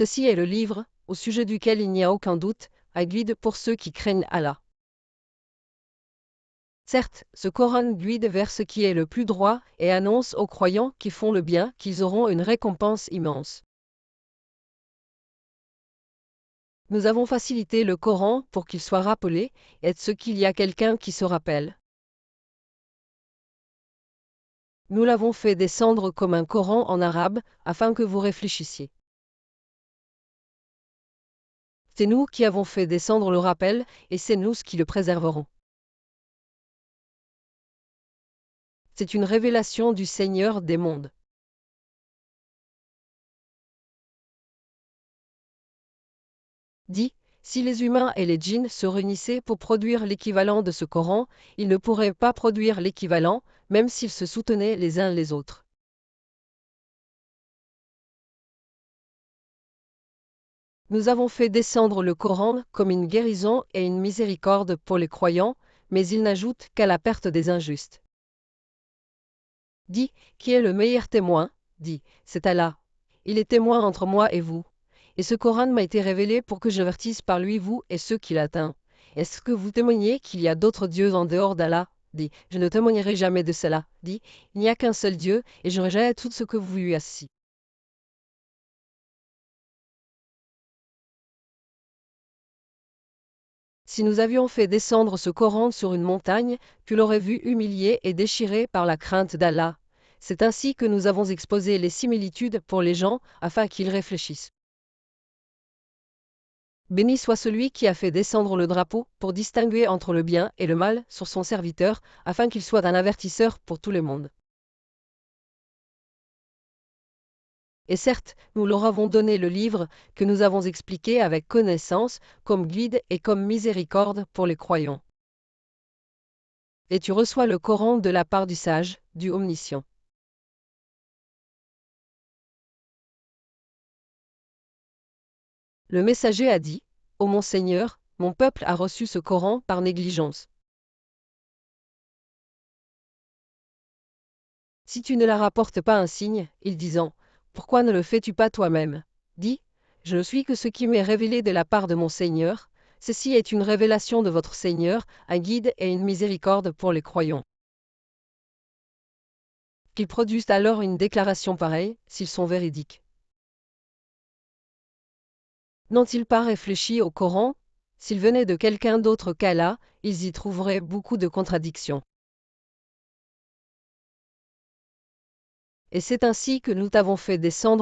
Ceci est le livre, au sujet duquel il n'y a aucun doute, un guide pour ceux qui craignent Allah. Certes, ce Coran guide vers ce qui est le plus droit et annonce aux croyants qui font le bien qu'ils auront une récompense immense. Nous avons facilité le Coran pour qu'il soit rappelé, et ce qu'il y a quelqu'un qui se rappelle. Nous l'avons fait descendre comme un Coran en arabe, afin que vous réfléchissiez. C'est nous qui avons fait descendre le rappel, et c'est nous qui le préserverons. C'est une révélation du Seigneur des mondes. Dit, si les humains et les djinns se réunissaient pour produire l'équivalent de ce Coran, ils ne pourraient pas produire l'équivalent, même s'ils se soutenaient les uns les autres. Nous avons fait descendre le Coran comme une guérison et une miséricorde pour les croyants, mais il n'ajoute qu'à la perte des injustes. Dit, qui est le meilleur témoin? Dit, c'est Allah. Il est témoin entre moi et vous. Et ce Coran m'a été révélé pour que j'avertisse par lui vous et ceux qui l'atteignent. Est-ce que vous témoignez qu'il y a d'autres dieux en dehors d'Allah? Dit, je ne témoignerai jamais de cela. Dit, il n'y a qu'un seul Dieu, et je rejette tout ce que vous lui assis. Si nous avions fait descendre ce Coran sur une montagne, tu l'aurais vu humilié et déchiré par la crainte d'Allah. C'est ainsi que nous avons exposé les similitudes pour les gens, afin qu'ils réfléchissent. Béni soit celui qui a fait descendre le drapeau pour distinguer entre le bien et le mal sur son serviteur, afin qu'il soit un avertisseur pour tout le monde. Et certes, nous leur avons donné le livre que nous avons expliqué avec connaissance, comme guide et comme miséricorde pour les croyants. Et tu reçois le Coran de la part du sage, du omniscient. Le messager a dit, ô mon Seigneur, mon peuple a reçu ce Coran par négligence. Si tu ne leur apportes pas un signe, ils disant, pourquoi ne le fais-tu pas toi-même? Dis, je ne suis que ce qui m'est révélé de la part de mon Seigneur, ceci est une révélation de votre Seigneur, un guide et une miséricorde pour les croyants. Qu'ils produisent alors une déclaration pareille, s'ils sont véridiques. N'ont-ils pas réfléchi au Coran? S'ils venaient de quelqu'un d'autre qu'Allah, ils y trouveraient beaucoup de contradictions. Et c'est ainsi que nous t'avons fait descendre